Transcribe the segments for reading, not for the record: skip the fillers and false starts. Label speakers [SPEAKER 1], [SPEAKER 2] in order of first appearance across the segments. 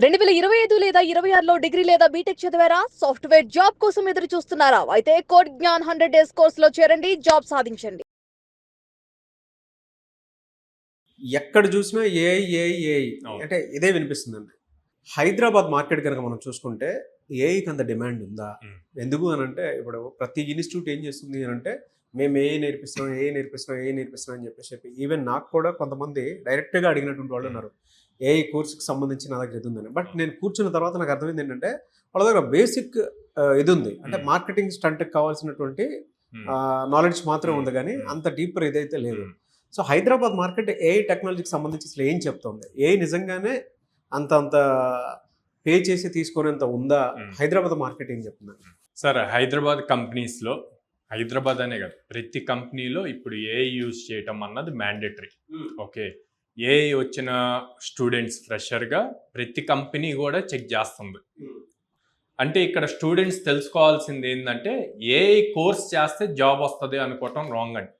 [SPEAKER 1] 2025 లేదా 26లో డిగ్రీ లేదా బీటెక్ చదివారా? సాఫ్ట్‌వేర్ జాబ్ కోసం ఎదురు చూస్తున్నారా? అయితే కోడ్ జ్ఞాన్ 100 డేస్ కోర్సులో చేరండి, జాబ్ సాధించండి.
[SPEAKER 2] ఎక్కడ చూసినా ఏఐ ఏఐ ఏఐ
[SPEAKER 3] అవును.
[SPEAKER 2] అంటే ఇదే వినిపిస్తుందండి. హైదరాబాద్ మార్కెట్ కనుక మనం చూసుకుంటే ఏఐకి అంత డిమాండ్ ఉందా?
[SPEAKER 3] మ్మ్.
[SPEAKER 2] ఎందుకు అని అంటే ఇప్పుడు ప్రతి ఇన్స్టిట్యూట్ ఏం చేస్తుంది అని అంటే మేము ఏఐ నేర్పిస్తున్నాం అని చెప్పి ఈవెన్ నాకు కూడా కొంతమంది డైరెక్ట్గా అడిగినటువంటి వాళ్ళు ఉన్నారు. ఏఐ కోర్సుకి సంబంధించి నా దగ్గర ఇది ఉందని. బట్ నేను కూర్చున్న తర్వాత నాకు అర్థమైంది ఏంటంటే వాళ్ళ దగ్గర బేసిక్ ఇది ఉంది. అంటే మార్కెటింగ్ స్టంట్కి కావాల్సినటువంటి నాలెడ్జ్ మాత్రం ఉంది, కానీ అంత డీపర్ ఇదైతే లేదు. సో హైదరాబాద్ మార్కెట్ ఏఐ టెక్నాలజీకి సంబంధించి అసలు ఏం చెప్తుంది? ఏఐ నిజంగానే అంత పే చేసి తీసుకునేంత ఉందా? హైదరాబాద్ మార్కెట్ ఏం చెప్తున్నారు
[SPEAKER 3] సార్? హైదరాబాద్ కంపెనీస్లో, హైదరాబాద్ అనే కాదు, ప్రతి కంపెనీలో ఇప్పుడు ఏఐ యూజ్ చేయటం అన్నది మ్యాండేటరీ. ఓకే, ఏఐ వచ్చిన స్టూడెంట్స్ ఫ్రెషర్గా ప్రతి కంపెనీ కూడా చెక్ చేస్తుంది. అంటే ఇక్కడ స్టూడెంట్స్ తెలుసుకోవాల్సింది ఏంటంటే ఏఐ కోర్స్ చేస్తే జాబ్ వస్తుంది అనుకోవటం రాంగ్ అండి.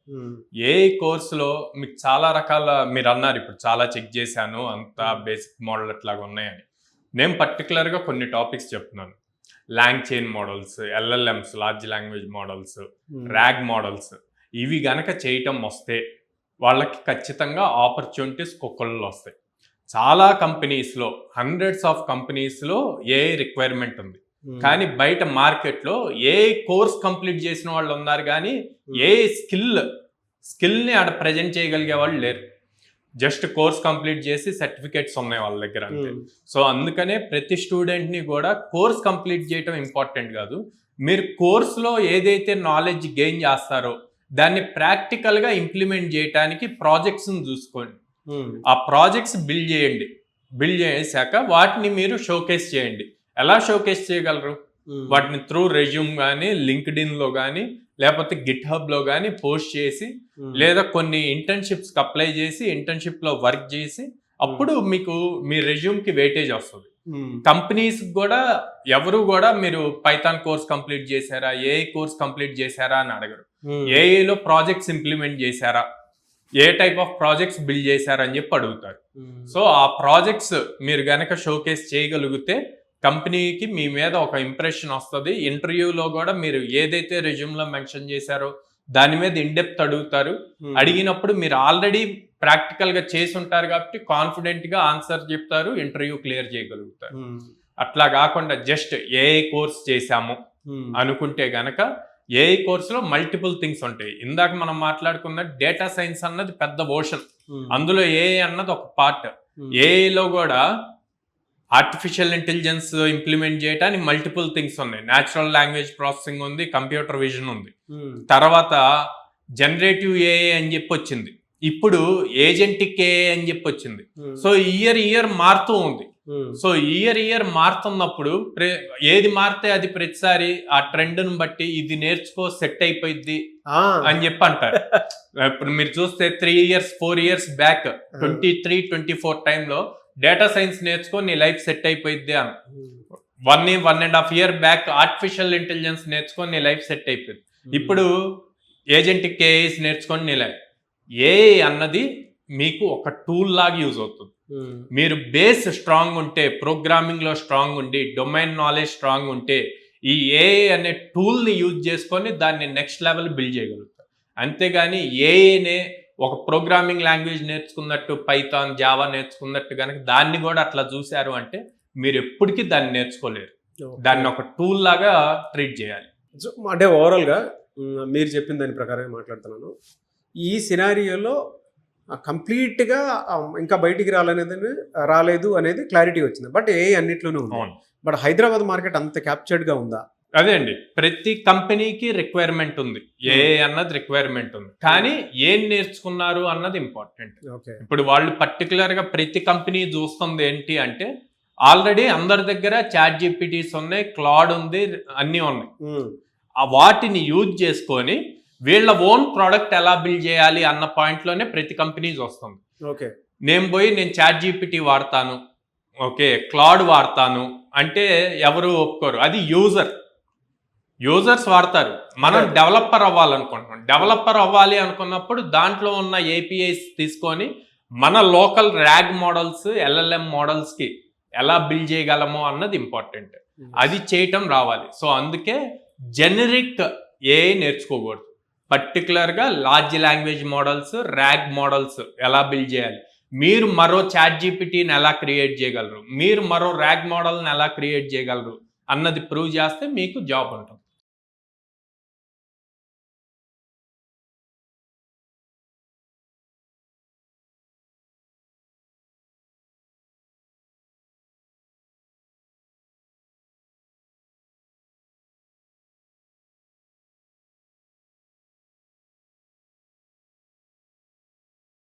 [SPEAKER 3] ఏఐ కోర్సులో మీకు చాలా రకాల, మీరు అన్నారు ఇప్పుడు చాలా చెక్ చేశాను, అంత బేసిక్ మోడల్ అట్లాగా ఉన్నాయని. నేను పర్టికులర్గా కొన్ని టాపిక్స్ చెప్తున్నాను. Long chain models, LLMs, large language models, RAG models, ఇవి గనక చేయటం వస్తే వాళ్ళకి ఖచ్చితంగా ఆపర్చునిటీస్ కుక్కల్లో వస్తాయి. చాలా కంపెనీస్లో, హండ్రెడ్స్ ఆఫ్ కంపెనీస్లో ఏఐ రిక్వైర్మెంట్ ఉంది, కానీ బయట మార్కెట్లో ఏ కోర్స్ కంప్లీట్ చేసిన వాళ్ళు ఉన్నారు, కానీ ఏ స్కిల్ని ఆడ ప్రజెంట్ చేయగలిగే వాళ్ళు లేరు. జస్ట్ కోర్స్ కంప్లీట్ చేసి సర్టిఫికేట్స్ ఉన్నాయి వాళ్ళ దగ్గర అంతే. సో అందుకనే ప్రతి స్టూడెంట్ని కూడా కోర్స్ కంప్లీట్ చేయటం ఇంపార్టెంట్ కాదు. మీరు కోర్సులో ఏదైతే నాలెడ్జ్ గెయిన్ చేస్తారో దాన్ని ప్రాక్టికల్గా ఇంప్లిమెంట్ చేయడానికి ప్రాజెక్ట్స్ని చూసుకోండి. ఆ ప్రాజెక్ట్స్ బిల్డ్ చేయండి. బిల్డ్ చేసాక వాటిని మీరు షోకేస్ చేయండి. ఎలా షోకేస్ చేయగలరు? వాటిని త్రూ రెజ్యూమ్ కానీ, లింక్డ్ఇన్లో కానీ, లేకపోతే గిట్హబ్లో కానీ పోస్ట్ చేసి, లేదా కొన్ని ఇంటర్న్షిప్స్కి అప్లై చేసి ఇంటర్న్షిప్లో వర్క్ చేసి, అప్పుడు మీకు మీ రెజ్యూమ్కి వెయిటేజ్ వస్తుంది. కంపెనీస్ కూడా ఎవరు కూడా మీరు పైథాన్ కోర్స్ కంప్లీట్ చేశారా, ఏఐ కోర్స్ కంప్లీట్ చేశారా అని అడగరు. ఏఐలో ప్రాజెక్ట్స్ ఇంప్లిమెంట్ చేశారా, ఏ టైప్ ఆఫ్ ప్రాజెక్ట్స్ బిల్డ్ చేశారా అని చెప్పి అడుగుతారు. సో ఆ ప్రాజెక్ట్స్ మీరు గనక షోకేస్ చేయగలిగితే కంపెనీకి మీ మీద ఒక ఇంప్రెషన్ వస్తుంది. ఇంటర్వ్యూలో కూడా మీరు ఏదైతే రెజ్యూమ్లో మెన్షన్ చేశారో దాని మీద ఇన్డెప్త్ అడుగుతారు. అడిగినప్పుడు మీరు ఆల్రెడీ ప్రాక్టికల్గా చేసి ఉంటారు కాబట్టి కాన్ఫిడెంట్గా ఆన్సర్ చెప్తారు, ఇంటర్వ్యూ క్లియర్ చేయగలుగుతారు. అట్లా కాకుండా జస్ట్ ఏఐ కోర్స్ చేశాము అనుకుంటే గనక ఏఐ కోర్సులో మల్టిపుల్ థింగ్స్ ఉంటాయి. ఇందాక మనం మాట్లాడుకున్న డేటా సైన్స్ అన్నది పెద్ద ఓషన్, అందులో ఏఐ అన్నది ఒక పార్ట్. ఏఐలో కూడా ఆర్టిఫిషియల్ ఇంటెలిజెన్స్ ఇంప్లిమెంట్ చేయడానికి మల్టిపుల్ థింగ్స్ ఉన్నాయి. న్యాచురల్ లాంగ్వేజ్ ప్రాసెసింగ్ ఉంది, కంప్యూటర్ విజన్ ఉంది, తర్వాత జనరేటివ్ ఏఐ అని చెప్పి వచ్చింది, ఇప్పుడు ఏజెంటిక్ ఏఐ అని చెప్పి వచ్చింది. సో ఇయర్ మారుతూ ఉంది. సో ఇయర్ మారుతున్నప్పుడు ఏది మారితే అది ప్రతిసారి ఆ ట్రెండ్ను బట్టి ఇది నేర్చుకో సెట్ అయిపోయింది అని చెప్పి అంటారు. ఇప్పుడు మీరు చూస్తే 3 years 4 years బ్యాక్ 23-24 టైంలో డేటా సైన్స్ నేర్చుకో నీ లైఫ్ సెట్ అయిపోయింది అని. 1.5 year బ్యాక్ ఆర్టిఫిషియల్ ఇంటెలిజెన్స్ నేర్చుకొని నీ లైఫ్ సెట్ అయిపోయింది. ఇప్పుడు ఏజెంటిక్ ఏఐస్ నేర్చుకొని నీ లైఫ్. ఏఐ అన్నది మీకు ఒక టూల్ లాగా యూజ్ అవుతుంది. మీరు బేస్ స్ట్రాంగ్ ఉంటే, ప్రోగ్రామింగ్లో స్ట్రాంగ్ ఉండి, డొమైన్ నాలెడ్జ్ స్ట్రాంగ్ ఉంటే ఈ ఏఐ అనే టూల్ని యూజ్ చేసుకొని దాన్ని నెక్స్ట్ లెవెల్ బిల్డ్ చేయగలుగుతారు. అంతేగాని ఏఐనే ఒక ప్రోగ్రామింగ్ లాంగ్వేజ్ నేర్చుకున్నట్టు, పైథాన్, జావా నేర్చుకున్నట్టు కనుక దాన్ని కూడా అట్లా చూశారు అంటే మీరు ఎప్పటికీ దాన్ని నేర్చుకోలేరు. దాన్ని ఒక టూల్ లాగా ట్రీట్ చేయాలి.
[SPEAKER 2] అంటే ఓవరాల్గా మీరు చెప్పిన దాని ప్రకారమే మాట్లాడుతున్నాను. ఈ సినారియోలో కంప్లీట్గా ఇంకా బయటికి రాలేదు అనేది క్లారిటీ వచ్చింది. బట్ ఏ అన్నిట్లోనూ ఉంది. బట్ హైదరాబాద్ మార్కెట్ అంత క్యాప్చర్డ్గా ఉందా?
[SPEAKER 3] అదే అండి, ప్రతి కంపెనీకి రిక్వైర్మెంట్ ఉంది, ఏ అన్నది రిక్వైర్మెంట్ ఉంది, కానీ ఏం నేర్చుకున్నారు అన్నది ఇంపార్టెంట్. ఇప్పుడు వాళ్ళు పర్టికులర్గా ప్రతి కంపెనీ చూస్తుంది ఏంటి అంటే ఆల్రెడీ అందరి దగ్గర చాట్ జీపీటీస్ ఉన్నాయి, క్లాడ్ ఉంది, అన్నీ ఉన్నాయి. వాటిని యూజ్ చేసుకొని వీళ్ళ ఓన్ ప్రోడక్ట్ ఎలా బిల్డ్ చేయాలి అన్న పాయింట్లోనే ప్రతి కంపెనీ వస్తుంది. నేను చాట్ జీపీటీ వాడతాను, ఓకే, క్లాడ్ వాడతాను అంటే ఎవరు ఒప్పుకోరు. అది యూజర్స్ వాడతారు. మనం డెవలపర్ అవ్వాలనుకుంటున్నాం. డెవలపర్ అవ్వాలి అనుకున్నప్పుడు దాంట్లో ఉన్న ఏపీఐస్ తీసుకొని మన లోకల్ ర్యాగ్ మోడల్స్, ఎల్ఎల్ఎం మోడల్స్కి ఎలా బిల్డ్ చేయగలమో అన్నది ఇంపార్టెంట్. అది చేయటం రావాలి. సో అందుకే జెనరిక్ ఏఐ నేర్చుకోకూడదు. పర్టికులర్గా large language models, RAG models ఎలా బిల్డ్ చేయాలి, మీరు మరో చాట్ జీపీటీని ఎలా క్రియేట్ చేయగలరు, మీరు మరో ర్యాగ్ మోడల్ని ఎలా క్రియేట్ చేయగలరు అన్నది ప్రూవ్ చేస్తే మీకు జాబ్ ఉంటుంది.